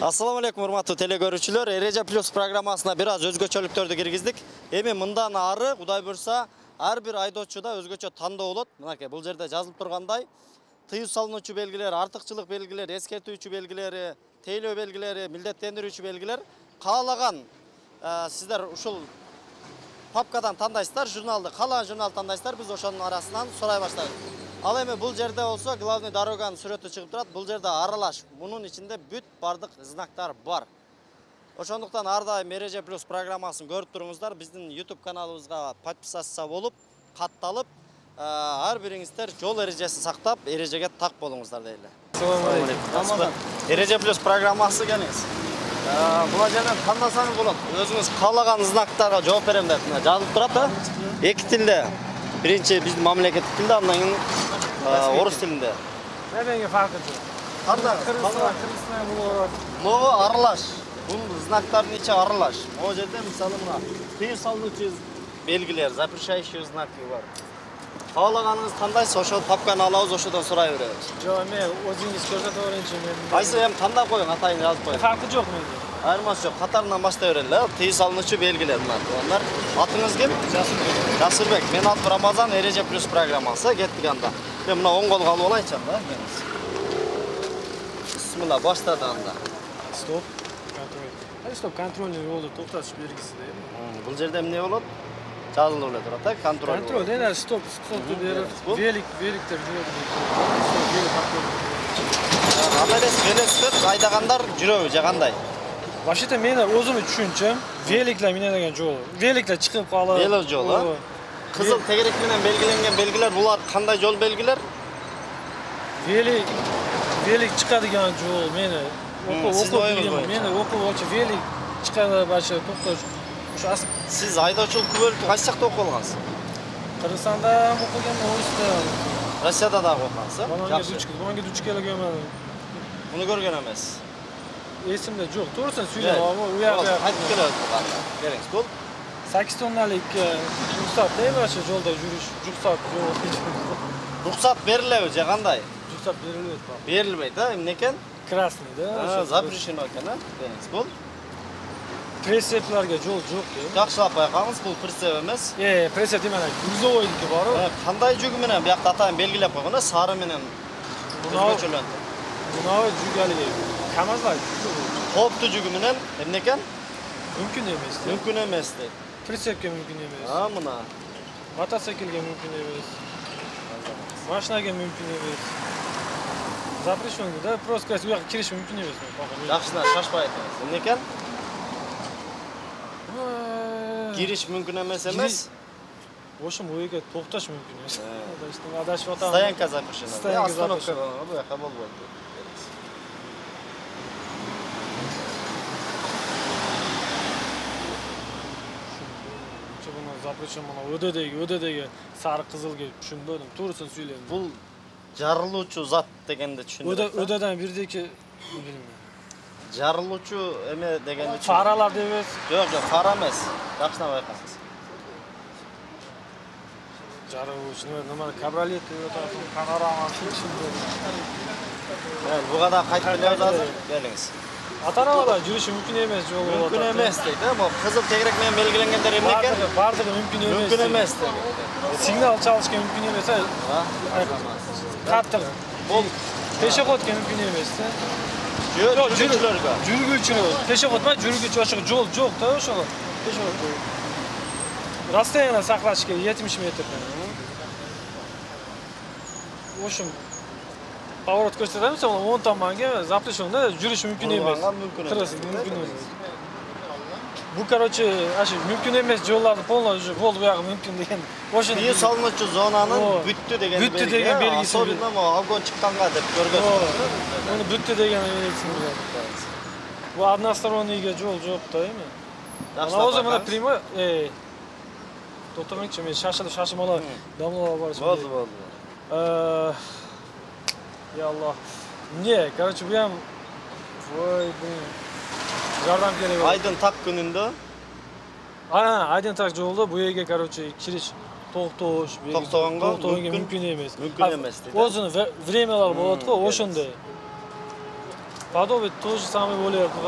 Assalamu alaikum урматтуу телекөрүүчүлөр. Эреже плюс программасына бир аз өзгөчөлүктөрдү киргиздик. Эми мындан ары Кудай буйрса ар бир айдоочуда өзгөчө тандоо болот. Мынакей бул жерде жазылып тургандай тыюу салынуучу белгилер, артыкчылык белгилер, эскертүүчү белгилери, тейлөө белгилери, милдеттендирүүчү белгилер каалаган сиздер ушул папкадан тандайсыздар, журналды каалаган журнал тандайсыздар, биз ошонун арасынан сурай баштадык. Ал эми бул жерде болсо главный дороганын сүрөтү чыгып турат. Бул жерде аралаш. Мунун ичинде бүт бардык знактар бар. Ошондуктан ар дайым Эреже плюс программасын көрүп туруңуздар. Биздин YouTube каналыбызга подписаться болуп, катталып, ар бириңиздер жол эрежесин сактап, эрежеге так болуңуздар дейли. Assalomu alaykum. Эреже плюс программасы келиңиз. Бул жерден тандасаңыз болот. Өзүңүз каалаган знактарга жооп берем деп жазылып турат. Эки тилде. Биринчи биздин мамлекеттик тилде, андан кийин орус тилинде. Немеге фаркы жок. Кандай? Кыргызстан булат. Могу аралаш. Бул знактардын ичи аралаш. Могу жерде мисалы мына тыюу салынуучу белгилер, запрещающий знаки бар. Каалаганыңыз кандайсы, ошол папканы алабыз, ошодон сурай беребиз. Жок, мен өзүңүз көрсөтө берейинчи мен. Кайсы эми тандап коюң, атайын жазып коюң. Фаркы жок менде. Айырмасы жок, катарынан баштай берели. Тыюу салынуучу белгилер мына. Атыңыз ким? Жасырбек. Мен атым Рамазан, Эреже плюс программасы. Кеттик анда. Мен мына оң колго алып алайынчы анда. Бисмилла, баштады анда. Стоп. Контроль. Стоп, контрольный жолду токтотуш белгиси дейм. Бул жерде эмне болот? Жазылып эле турат, та, контроль. Контроль, дене стоп берип, великтер жүрөт. Велосипед айдагандар жүрөбү же кандай? Вообще-то мен өзүмүн түшүнчөм, великлер менен деген жол. Великлер чыгып калып. Вело жол, кызыл тегерек менен белгиленген белгилер, булар кандай жол белгилер? Велик чыгадыган жол мени окуп очу велик чыгады башы токтош. Ушу Сиз айдоочулук бөлүктү кайсы жакта окуп алгансыз? Кыргызстанда окуган, Орусда. Россияда дагы окугансыз? Монге дучка келген. Муну көргөн эмес. Эсимде жок. Турусын сүйлөп алам. Уяга кайтып келет. Бериңиз, бул 8 тонналык рухсат башы жолдо жүрүш, рухсат берилеби же кандай? Рухсат берилбейт. Берилбейт, эмне экен? Красный, да? Запрещено экен, Бериңиз, бул прицеплерге жол жок. Жакшылап байкаңыз, бул прицеп эмес. Прицеп демек грузовойдуки бар. Кандай жүгү менен биякта атайын белгилеп койгон, сары менен өзгөчөлөндү. Мына жүк алып КамАЗдар. Кооптуу жүгү менен эмне экен? Мүмкүн эмес. Мүмкүн эмес дейт. Прицепке мүмкүн эмес. Мына. Мотоциклге мүмкүн эмес. Машинага мүмкүн эмес. Запрещен, да, просто уяка кириш мүмкүн эмес. Жакшына шашпай айтыңыз. Эмне экен? Кириш мүмкүн эмес эмес. Ошо ойга токтош мүмкүн эмес. Адашып атам. Стоянка запрещена. Остановка буяка болбойт. Запрещен мына өдөдөгү сары кызыл келип түшүнбөдүм. Турусын сүйлөдүм. Бул жарылуучу зат дегенди түшүндүрөт. Өдөдөн бирдеки билбейм. Жарылуучу эме дегенди түшүндүрөт. Фаралар дебес. Жок, фара эмес. Жакшына байкаңыз. Жарылуучу нема кабриолет деп атат, панорамасы түшүндүрөт. Буга да кайтып келебиз азыр. Келиңиз. Ата-анада жүрүшү мүмкүн эмес жол болот. Мүмкүн эмес дейт, могу кызыл тегерек менен белгиленгендер эмне экен? Бардыгы мүмкүн эмес. Мүмкүн эмес дейт. Сигнал чалышка мүмкүн эмес. Каттык. Бул пешеходке мүмкүн эмес. Жүргүчүлөргө. Жүргүчүлөр. Пешеход ма? Жүргүчү ошого жол жок да ошого. Пешеход. Расстояние саклаш керек 70 метрден. Ошо поворот көрсөтөбүз, 10 томонго запрещен, жүрүш мүмкүн эмес. Мүмкүн эмес. Бул, короче, ашы мүмкүн эмес жолдарды полностью болду буягы мүмкүн деген. Ошо тыюу салынуучу зонанын бүттү деген белгиси. Особенно огонь чыкканга деп көргөз. Муну бүттү деген белгиси. Бул одностороннийге жол жок да эми. Азыр мына прямой, тотомекчи мен шашылып дамлоо бар. Болду. Я Аллах. Не, короче, bu ham жардам керек. Айдын так күнүндө. Айдын так жолдо bu yerге, короче, кириш токтош, токтогонго мүмкүн эмес. Мүмкүн эмес дейт. Өзүнүн времялар болот го, ошондой. Подобие тоже самый bo'lyapti,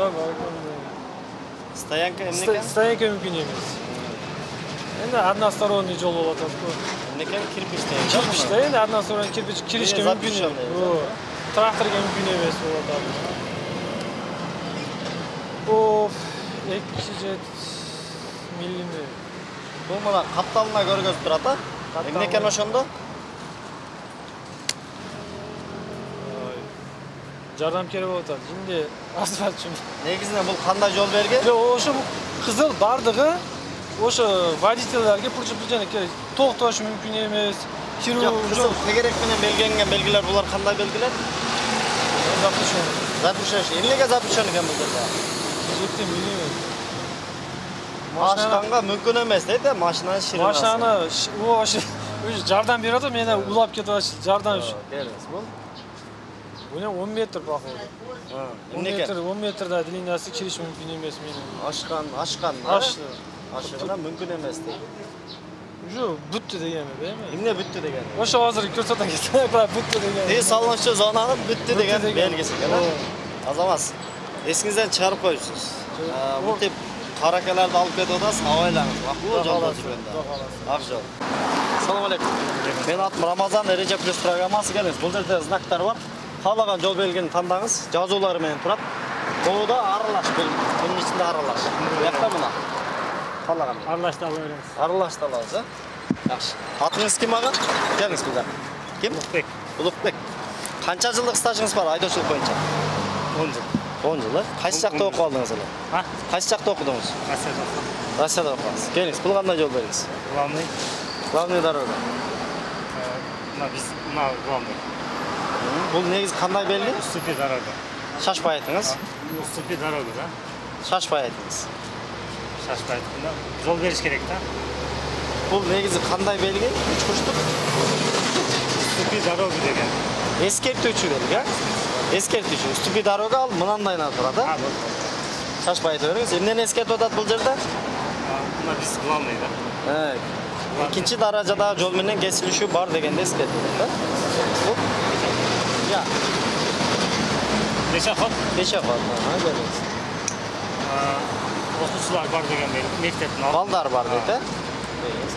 Стоянка emneken? Stoyanka mumkin emas. Endi односторонний yo'l bo'lyapti-ku. Emneken kirpich stoyanka. Kirpishda endi односторонний kirpich kirishga mumkin emas. Traktorga mumkin emas bo'lyapti. Of, 200 millimetr. Bu mana kaptalına görgöz turata. Emneken oşondo? Jardam kerak bo'lyapti. Endi asfalt uchun. Negizinde bu qanday yo'l bergan? Yo'q, o'sha qizil bardig'i o'sha voditellarga purja-purjani kerak. To'xtash mumkin emas. Kızıl tegerek bilen belgelengen belgiler bular qanday belgiler? Zapışan. Zapışan. Emnege zapışan ekan bu yerda? Жетtim bilmiyorum. Aşkanga mümkün emas deydi, maşinanın şirinasi. Maşinani o'sha jardam beradi, meni ulab ketyapti. Jardam uchun. Beramiz bu. Bu ne 10 metr paxol. 10 metr, 10 metrda длинасы kirish mumkin emas meni. Aşkan. Aşdı. Aşkına mümkün emas deydi. Ju butdi deganmi, bilmayman. Emne bütü degen. O'sha hozir ko'rsataman, butdi degan. Salonchi zonani bütü degen belgisi ekan. Azamas. Esingizden çıkarıp koyuyorsunuz. Bu tip karakalarda alıp ketodasız, havaylanız. Bak bu jolda жүргөндө. Акжол. Assalamu alaikum. Men atım Ramazan Ereje Plus programmасы келіңіз. Бұл жерде знактар бар. Қалаған жол белгini таңдаңыз. Жазулары менен турат. Бұл да аралаш, bunun içinde aralаш. Бұяқта мына. Қалаған. Arlaşta alırız. Aralаш та алабыз, а? Жақсы. Атыңыз кім аға? Келіңіз бұл жаққа. Кім? Ulukbek. Ulukbek. Қанша жылдық стажыңыз бар айдаушылық бойынша? 10 жыл. 10 жыл, Қайсы жақта оқып алдыңыз әлі? Ha? Қайсы жақта оқыдыңыз? Россияда. Россияда оқыдыңыз. Келіңіз, бұл қандай жол беріңіз? Главный. Главный дорога. Главный. Бұл негіз қандай белгі? Уступи дорога. Шашпай айтыңыз. Уступи дорогу, да? Шашпай айтыңыз. Шашпай айтканда жол бериш керек да. Бұл негізі қандай белгі? Үш бұрыштық. Уступи дорогу деген. Ескертуші белгі, а? Ескертуші. Уступи дорога ал мынандайына тұрады. Шашпай айта беріңіз. Емнен ескертіп отады бұл жерде? Мына биз главный да. İkinci darajada yol menен kesilişi бар дегенде ескертіледі. Бұл? Ya. Пешоход. Пешоход. Görüyoruz. Оқушылар бар деген мектептің алдында. Балдар бар дейді.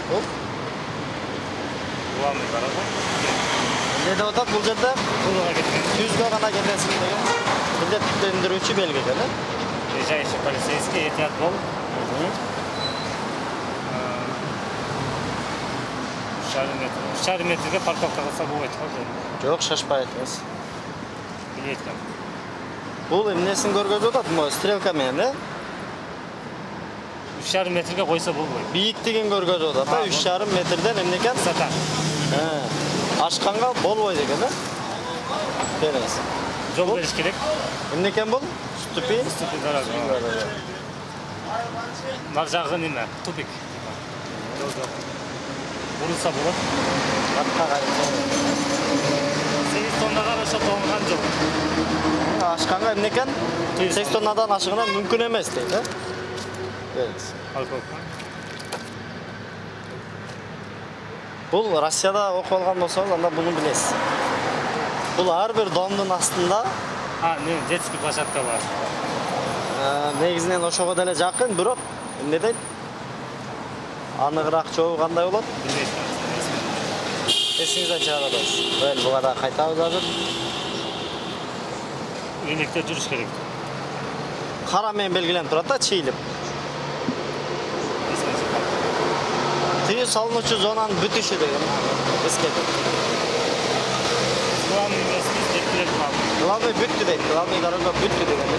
Бұл? Главный дорога. Ne de отады бұл жерде? Тулуға кеткен. Түзге ғана кетесің деген. Міндет түптендіруші белгі екен. Ближайший полицейский, ehtiyat бол. 3,5 метрге парковка қылса болмайды ғой. Жоқ, шашпай айтыңыз. Билет кем. Бұл емнесін көргөзіп отады, стрелкамен, 3,5 метрге қойса болмайды. Биіктігін көргөзіп отады, 3,5 метрден емнекен? Сата. Ашқанға болбойды екен, Беріңіз. Жол беріш керек. Емнекен бұл? Ступи? Ступи дорога. Нар жағы неме? Тупик. Бұрылса болады. Артқа қарай. 8 тоннаға аша тоңған жол. Ашқанға емнекен? 8 тоннадан ашығына мүмкін емес дейді. Беріңіз. Парковка. Бұл Россияда оқып алған болсаңыз, анда бұны білесіз. Бұл әрбір домдың астында детский площадка бар. Негізінен ошоға дәле жақын, бирок эмне дейт? Анығырақ жолу қандай болады? Есіңізден шығарасыз. Бөл, бұға да қайтабыз азыр. Өнекте жүріш керек. Қарамен белгіленіп тұрады да, чийліп. Тыйы салынушы зонаның бүтіші деген. Ескерді. Главный местный жеткілік главный. Главный бүтті дейді. Главный дорога бүтті деген.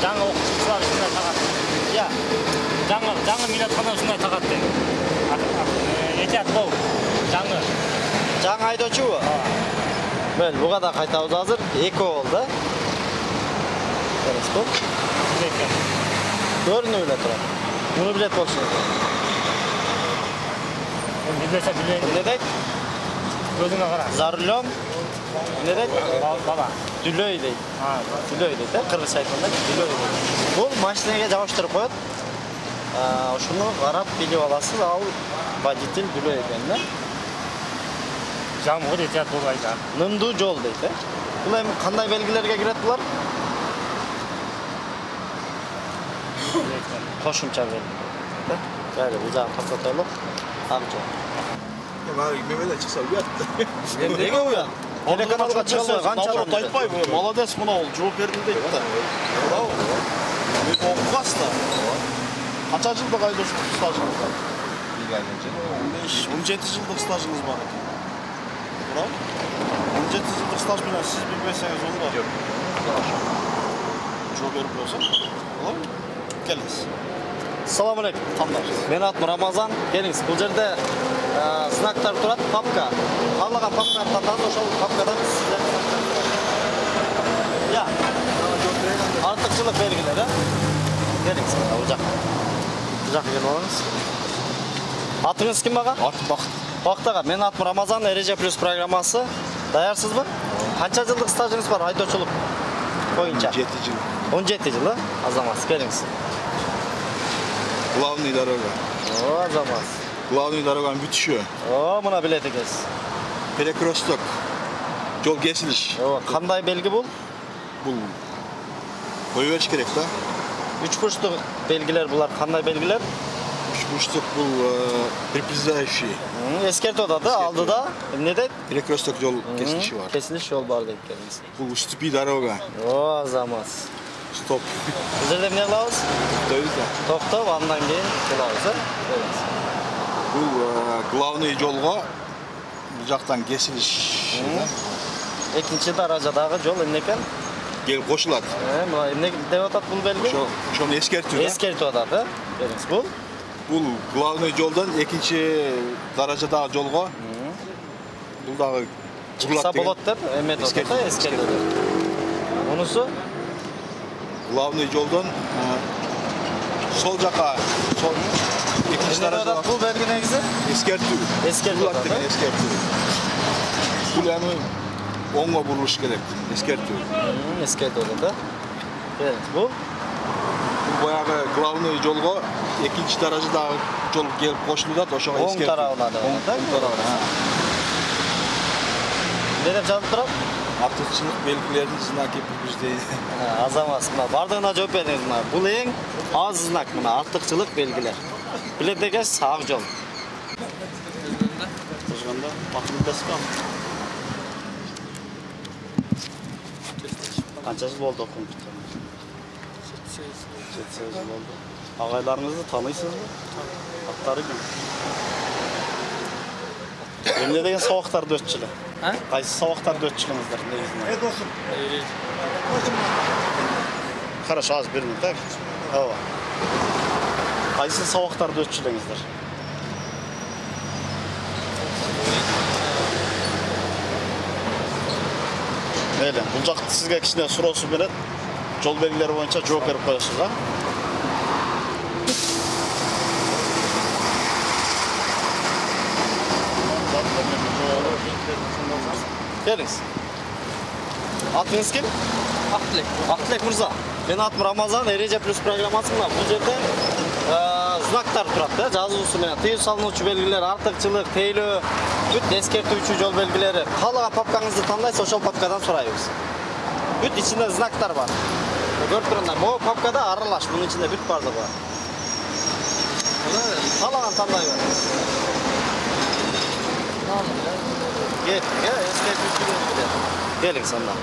Жаңа оқушылар шындай тағат. Я. Жаңа милатхана шындай тағат дейді. Ehtiyat бол. Жаңа айдоочу bu? Бөл, бұға да қайтабыз азыр. Эко болды. Көріңіз бұл. Көріні біле тұрады. Мұны білет болшыңыз. Білмесе білейін. Не дейт? Көзіңе қара. За рулем. Не дейт? Бала. Дүлөй дейт. Дүлөй дейт, қырғыз айтқанда дүлөй дейт. Бұл машинеге жабыштырып қояды. Ошоны қарап билеп аласыз, ал водитель дүлөй екен. Жамгыр этет бурайда. Нымдуу жол дейт. Бул эми кандай белгилерге кирет булар? Кошумча белги. Жары, бул жагын токтотолу. Ак жол. Мемеле чыкса уят. Эмнеге уят? Телеканалга чыгып канча адам айтпай, молодец мына ол жооп бердим дейт да. Браво. Мен окугасыз да. Канча жылдык айдоочулук стажыңыз бар? 15-17 жылдык стажыңыз бар экен. Браво. 17 жылдык стаж менен сиз билбесеңиз онда. Жооп берип койсо. Болобу? Келиңиз. Assalamu alaikum. Мен атым Рамазан. Келиңиз, бул жерде знактар турат, папка. Калган папканы тандаңыз, ошол папкадан сиздер. Я. Артыкчылык белгилери. Келиңиз, бул жак. Бул жакка келип алыңыз. Атыңыз ким ага? Атым Бакыт. Бакыт ага, мен атым Рамазан, Эреже плюс программасы. Даярсызбы? Канча жылдык стажыңыз бар айдоочулук боюнча? 7 жыл. 17 жыл, азамат. Келиңиз. Главный дорога. О, азамат. Главный дороганын бүтүшү. О, мына билет экенсиз. Перекресток. Жол кесилиш. О, кандай белги бул? Бул кое бериш керек да. Үч бурчтук белгилер булар кандай белгилер? Üçbuçluk bu prepizdaющий. Эскертип атат, алдыда эмне дейт? Перекресток жол кесилиши бар. Кесилиш жол бар дейт келиңиз. Бул уступи дорога. О, азамат. Стоп. Бул жерде эмне кылабыз? Тоюз да. Токтоп, андан кийин кылабыз, келиңиз. Бул главный жолго бул жактан кесилиш. Экинчи даражадагы жол эмне экен? Келип кошулат. Мына эмне деп атат бул белги? Ошону эскертүү да. Эскертип атат, келиңиз. Бул Бул главный жолдон экинчи даражадагы жолго бул дагы чыкса болот деп эметип атат, эскертип. Мунусу главный жолдон сол жака экинчи даражада бул белги негизи эскертүү. эскертип атат. Эскертүү. Бул эми оңго бурулуш керек. Эскертүү. Эскертип атат. Келиңиз. Бул Баягы главный жолго экинчи даражадагы жол келип кошулат, ошого оң эскертүү. тарабына деп атат. Оң тарабына. Эмне деп жазылып турат? Артыкчылык белгилерин знаки предупреждения. Азамат, мына бардыгына жооп бериңиз мына. Бул эң аз знак мына артыкчылык белгилер. Билет экенсиз, ак жол. Кызганда пакындасам. Канча жыл болду окуп бүткөн? 7 жыл болду. Агайларыңызды тааныйсызбы? Аттары ким? Эмне деген сабактарды өтчүлөр? Кайсы сабактарды өтчүлөрүңүздөр негизинен? Хорошо, аз бир минут, так? Ооба. Кайсы сабактарды өтчүлөрүңүздөр? Мейлі, бұл жақты сізге кішіне сұраусу береді. Жол белгілері бойынша жооп беріп қоясыз, да? Келіңіз. Атыңыз кім? Ақтілек. Ақтілек мырза. Мен атым Рамазан, Эреже плюс программасы мына. Бұл жерде знактар тұрады, жазуысы менен тыюу салынуучу белгилер, артыкчылык, тейлөө, бүт эскертүүчү жол белгилери. Каалаган папкаңызды тандайсыз, ошол папкадан сурайбыз. Бүт ичинде знактар бар. Көрүп тургандай, могу папкада аралаш, мунун ичинде бүт бардыгы бар. Каалаган тандай бар. Кеттик, эскертүүчү белгилер. Келиңиз анда.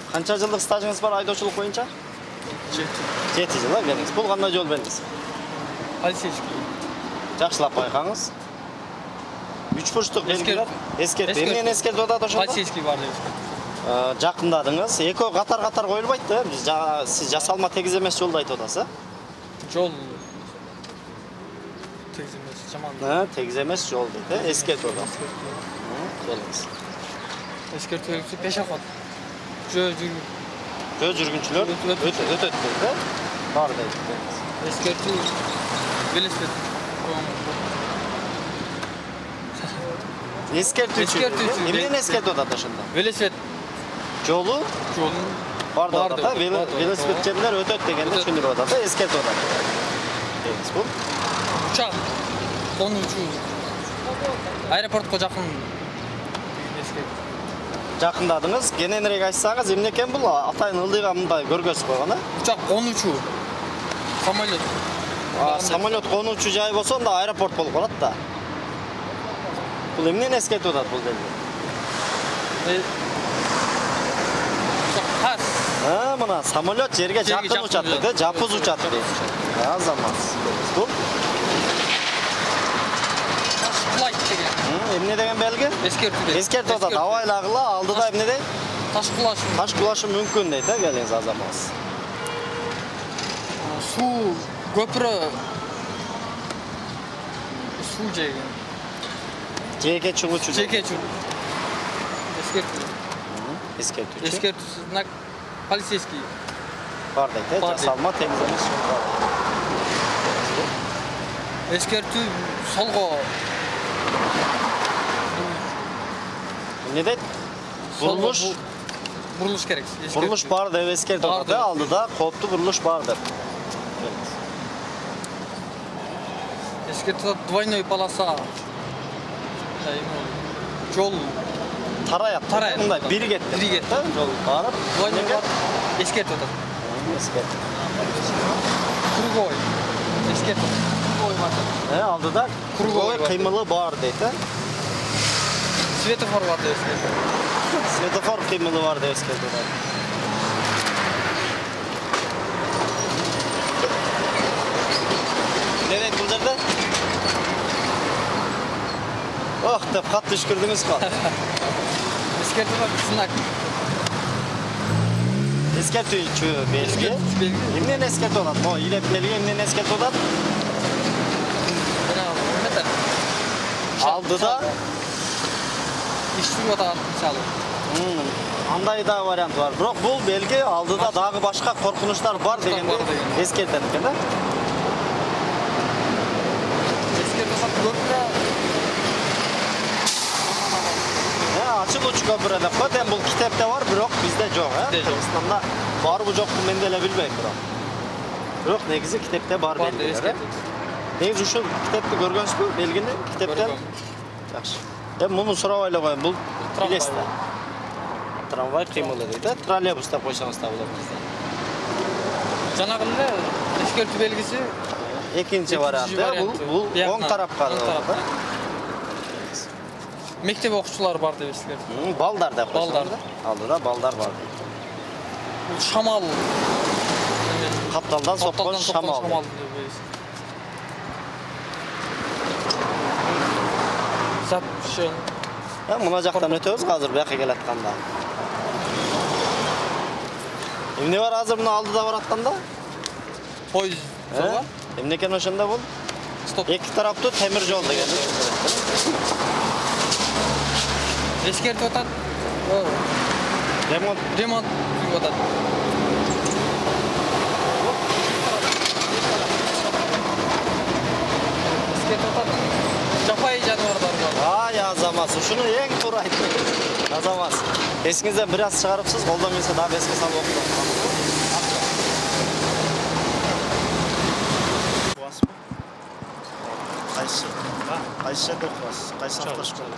Канча жылдык стажыңыз бар айдоочулук боюнча? 7 жыл, келиңиз. Бул кандай жол белгиси? Полицейский. Жакшылап байкаңыз. 3 бурчтук белгилер. Эскертүү. Эмнени эскертип атат ошондо? Полицейский бар деп. Жакындадыңыз. Экөө катар-катар коюлбайт да. Сиз жасалма тегиз эмес жолду айтып атасыз. Жол тегиз эмес, жаман. Тегиз эмес жол дейт, эскертип атат. Келиңиз. Эскертүү пешоход. Жөө жүргүнчүлөр өтөт дейт, бар дейт. эскертүү велосипед. Эскертүүчү. Эмнени эскертип атат ошондо? Велосипед Жолун бар деп атат, велосипедчилер өтөт дегенди түшүндүрүп атат, эскертип атат. Келиңиз, бул учак. 13. Aeroportқа жақын. Жақындадыңыз. Кененірек айтсаңыз, эмне экен бул? Атайын ылдыйга мындай көргөзүп койгон, Uçak 13. Самолет. Самолет конуучу жай болсо, анда аэропорт болуп калат да. Бул эмнени эскертип атат бул деле? Uçak ters. Мына самолет жерге жакын учат дейт, жапыз учат дейт. Азамат. Бул Flight деген. эмне деген белги? Ескерту. Эскертип атат. Абайлагыла, алдыда эмне дейт? Таш құлашы. Таш кулашы мүмкүн дейт, келиңиз азамат. Су көпірі. Су жеген. Жеке чыгуучу. Жеке чүр. Ескерту. Эскертүүчү. Ескерту. Знак полицейский. Бар дейт, жасалма темиздеме бар. Ескерту солға. Эмне дейт? Бурулуш. Бурулуш керек. Бурулуш бар деп эскертип атат, алдыда кооптуу бурулуш бар деп. Ескерту двойной полоса. Жол Тараяп. Мындай биригет. Биригет. Жол барып, двойной бар. Ескерту атат. эскерт. Круговой. Ескерту. Круговой бар. Алдыда круговой кыймылы бар дейт, Светофор бар деп ескерту. Светофор кыймылы бар деп эскертип атат. Не дейт бул жерде? Ох, деп катты үшкүрдүңүз го. Ескерту бар, знак. Эскертүүчү белги. Эмнени эскертип атат? Мо илеп белги эмнени эскертип атат? Алдыда иштеп атат мисалы. Андай да вариант бар. Бирок бул белги алдыда дагы башка коркунучтар бар дегенди эскертет экен да. Ескерту көпірі. Ачылуучу көпүрө деп коет. Бул китепте бар, бирок бизде жок, Кыргызстанда барбы жокпу мен деле билбейм бирок. Бирок негизи китепте бар белгилер. Негизи ушул китепти көргөнсүзбү? Белгини китептен? Жакшы. Муну сурабай эле коеюн. Бул билесиз да. Трамвай кыймылы дейт, троллейбус деп койсоңуз да болот бизде. Жанагы эле эскертүү белгиси Экинчи вариант, бул оң тарапка. Мектеп окуучулары бар деп ескертүү. Балдар деп койсоңуз. Алдыда балдар бар. Бул шамал. Капталдан соккон шамал. Запшын. Мына жактан өтөбүз азыр бияка келатканда. Эмне бар азыр мына алдыда баратканда? Поезд. Эмне экен ошондо бул? Стоп. Эки тараптуу темир жол деген. Ескертип атат. Ремонт Дейп атат. Ескертип атат. Жапайы жаныбарлар бар. Азамат, ушуну эң туура айттыңыз. Азамат, эсиңизден бир аз чыгарыпсыз, колдон келсе дагы эске салып окутам. Кайсы жерде окуасыз? Кайсы автошкола?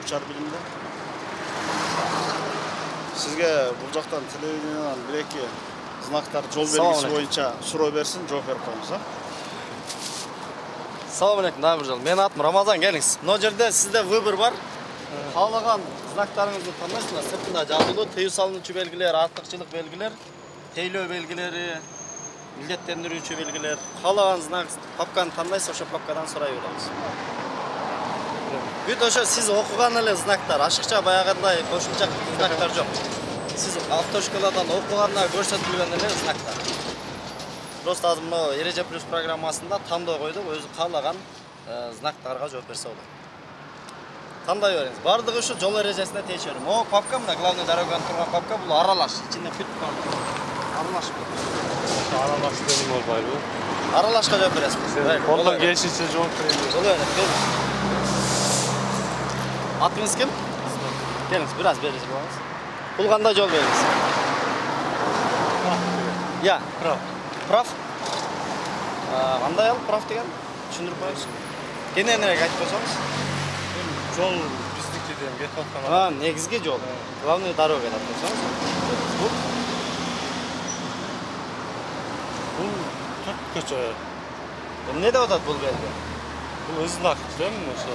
Учар билимде. Сизге бул жактан телевидениянан бир-эки знактар жол белгиси боюнча суроо берсин, жооп берип коебуз, Салам алейкум, дагы бир жолу. Менин атым Рамазан, келиңиз. Мына жерде сизде выбор бар. Каалаган знактарыңызды тандайсыздар. Сыртында жазылуу, тыюу салынуучу белгилер, артыкчылык белгилер, тейлөө белгилери, милдеттендирүүчү белгилер. Каалаган знак папканы тандайсыз, ошо папкадан сурай беребиз. Бүт ошо сиз окуган эле знактар, ашыкча баягындай кошумча знактар жок. Сиз автошколадан окуганда көрсөтүлгөн эле знактар. Просто азыр мына Эреже плюс программасында тандоо койдук, өзү каалаган знактарга жооп берсе болот. Тандай бериңиз. Бардыгы ушу жол эрежесине тийише берем. О, папка мына главный дороганы турган папка, бул аралаш, ичинде бүт бар. Аралаш бул. Аралаш dedim olbaydı. Aralashga жооп бересиз. Колдон келишинче жооп беребиз. Болот, келиңиz. Атыңыз ким? Келиңиz, бир аз бери жүрүңүз. Бул кандай жол бериңиз? Я, прав. Кандай ал прав деген? tushuntirib qo'yingchi. Kenenroq aytib qo'ysangiz. Жол bizdiki deyim, get atkan Ha, negizgi yo'l. Главный дорога deb qo'ysangiz. Bu Bu Türk köçe. ne deb atadi bu belgi? Bu ızlak değil mi şu?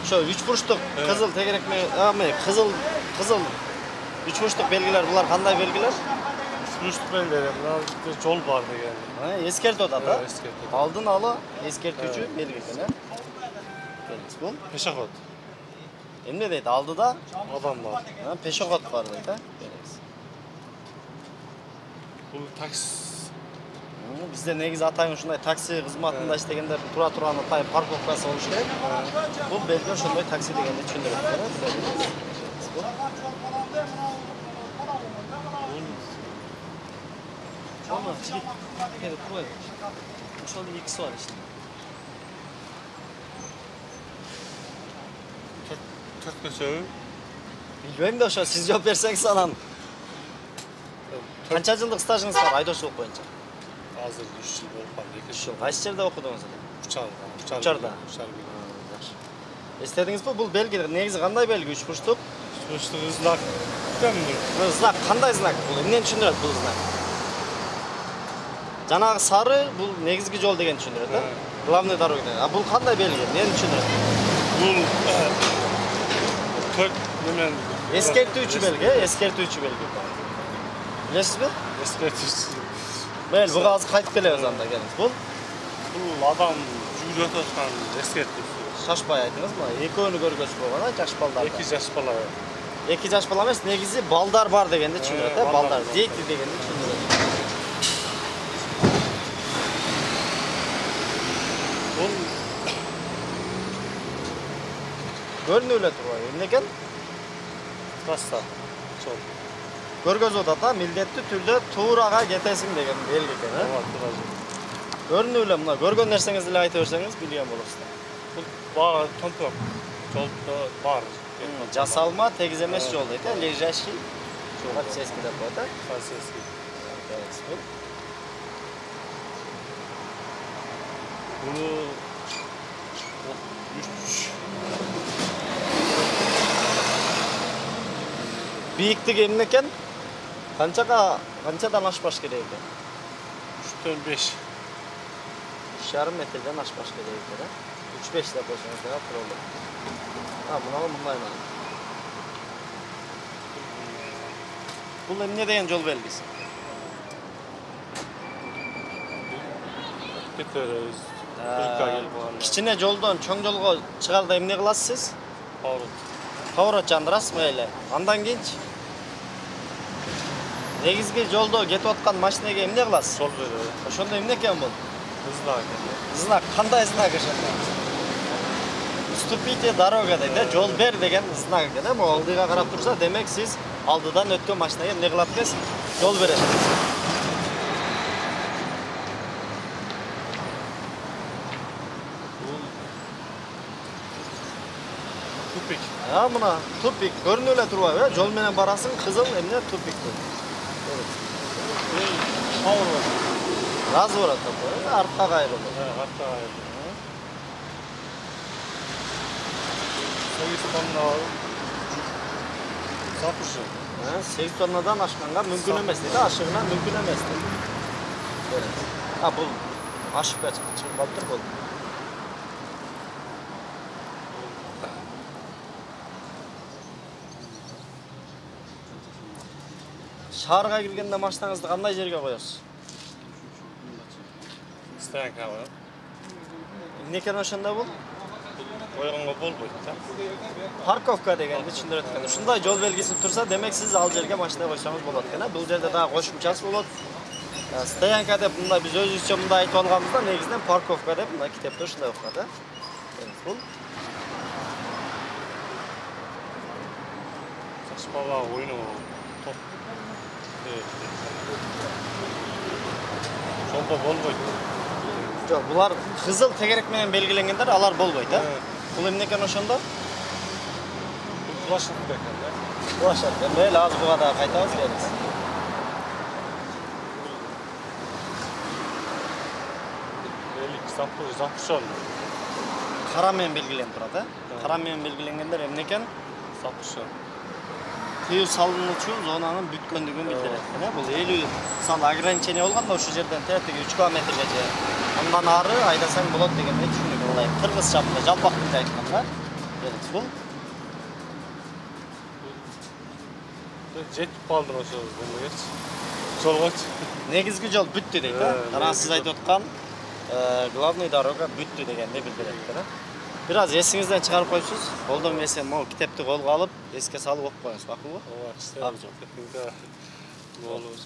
Şu 3 burçluk kızıl tegerekme, kızıl 3 burçluk belgiler bunlar qanday belgiler? Üstmüştük ben de jol var degan. Ha, eskertib atadi. Ha, eskertib. Aldın ala eskertuvchi belgi ekan, ha. Bu Peşakot. endi deydi aldida Adamlar. ha, peshobod bor deydi, ha. Bu taksi. Bizde negizi atayın shunday taksi xizmatida ishlaganlar tura turgan atayın parkovkasi bo'lishi kerak. Bu belgi shunday taksi deganda tushuntiradi. Ama jigit kelib qo'yadi. O'shada ikkisi bor işte. Türk köçe. Bilmayman da o'sha siz javob bersangiz anan. Qancha yillik stajingiz bor haydovchilik bo'yicha? Hazır 3 yıl oldu. 2 yıl. Qaysi yerda o'qidingiz? Uçarda. Yaxshi. Esladingizmi bu belgi negizi qanday belgi 3 burçluk? Üstmüştük ızlak. Değil mi? Bu znak qanday znak bu? Emden tushuntiradi bu znak? Janagı sarı bu negizgi yo'l degan tushuntiradi. Главный дорога. А bu qanday belgi? Neni tushuntiradi? Bu Türk hemen Eskertuvchi belgi, eskertuvchi belgi. Bilasizmi? eskertiş. Mayli, bu hozir qaytib kelamiz anda kelamiz. Bu Bu adam jület atkan eskertiş. shoshmay aytingizmi? Ekko'ni ko'rgazib qo'ygan, yosh baldar. 2 yaş bala. 2 yosh bala emas, negizi baldar bor deganda tushuntiradi, baldar baldar. bor. Deydi deganda tushuntiradi. Bu Ko'rinuvlar turadi. Endi ekan rasta. Çok. ko'rgazib o'tadi, millatli turda to'g'raga ketesin degan belgi ekan, ha. Evet, biraz. Ko'rinuvlar mana ko'rgan narsangizni aytaversangiz bilgan bo'lasiz. Bu var tompok. Jolda var. Jasalma tegiz emas yo'l deydi, lejashий. Politsiyskiy deb qo'yadi. Fransızski. Bunu 3 Biyikligi emin ekan qanchadan oshpash kerak ekan? 3'ten 5. 3,5 metrdan oshpash kerak ekan. 3-5 deb qo'ysangiz da turadi. Ha, buni bunday mana. Bu ne degan yo'l belgisi? Biteriz. Kichkina yo'ldan cho'ng yo'lga chiqarda emne qilasiz siz? Pavrat. Pavrat chandirasiz mayli. Andan keyinchi negizgi yo'lda ketayotgan mashinaga emne qilasiz? Sol veriyor. O'shanda emne ekan bu? Hızlı hareket. Znak qanday znak o'shanda? Уступите дорога deydi, yo'l ber degan znak ekan. Ama oldiga qarab tursa, demak siz oldidan o'tgan mashinaga ne qiladsiz? Yo'l berasiz. Tupik. Ha, buna tupik ko'rinuvlar turibdi. Yo'l bilan borasin, qizil emne tupik. Pavrat. Razvorot qo'yadi, ortqa qayriladi. Ha, hatta ayrı. 8 tonna sapışı. Ha, 8 tonnadan oshganga mumkin emas deydi, oshig'idan mumkin emas deydi. Ha, bu oshibga chiqib qolibdir bu. Shaharga kirganda mashinangizni qanday yerga qo'yasiz? İsteyen kalır. Ne ekan o'shanda bu? Oyunga bol boyut. Parkovka deganni tushuntirib o'tgan. Shunday yo'l belgisi tursa, demak siz al yerga mashina qo'ysangiz bo'ladi ekan. Bu yerda daha qo'shimchasi bo'ladi. Stoyanka deb bunda biz o'zimizcha bunda aytib olganimizda negizdan parkovka deb bunda kitobda shunday o'qiladi. Bu Saçmalama oyunu top. Evet. Jolda bol boyut. yo'q, bular qizil tegerak bilan belgilanganlar, alar bo'lmaydi. Evet. Bu nima ekan o'shanda? Bu bulaşık bekende. Boshqa. Mayli, hozir bu yerda qaytamiz kelamiz. Zapışan. Kara men belgilenip turadi. Kara men belgilengender emne eken? Zapışan. Тыюу салынуучу зонанын бүткөндүгүн билдирет. Бул 50 мисалы ограничение болгондо ушул жерден тетиги 3 километрге же андан ары айдасаң болот дегенди түшүнүк кылайын. Кыргызча жалпак тилде айтканда. Бул Жетип калдым ошо эмегечи. Жолгочу. негизги жол бүттү дейт, Анан сиз айтып аткан главный дорога бүттү дегенди билдирет, Biraz esingizden çıkarıp koyuyorsunuz. Oldu mu mesela o kitapta kolga alıp eske salıp okuyuyorsunuz. Bakın bu. Ооба, işte. Abi. Olur.